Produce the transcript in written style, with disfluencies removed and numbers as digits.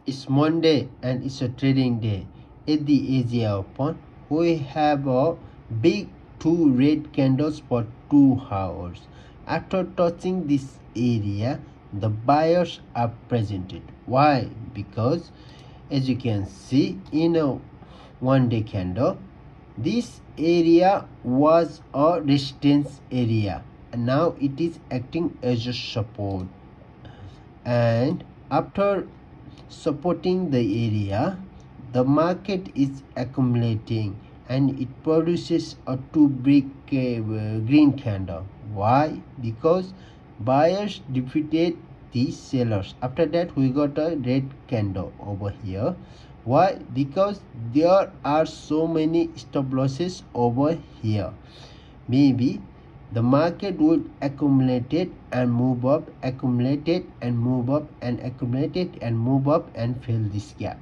It's Monday and it's a trading day. At the Asia Open, we have a big two red candles for 2 hours. After touching this area, the buyers are presented. Why? Because as you can see in a 1 day candle, this area was a resistance area and now it is acting as a support, and after supporting the area, the market is accumulating and it produces a two big green candle. Why? Because buyers defeated the sellers. After that, we got a red candle over here. Why? Because there are so many stop losses over here. Maybe the market would accumulate it and move up, accumulate it and move up, and accumulate it and move up and fill this gap.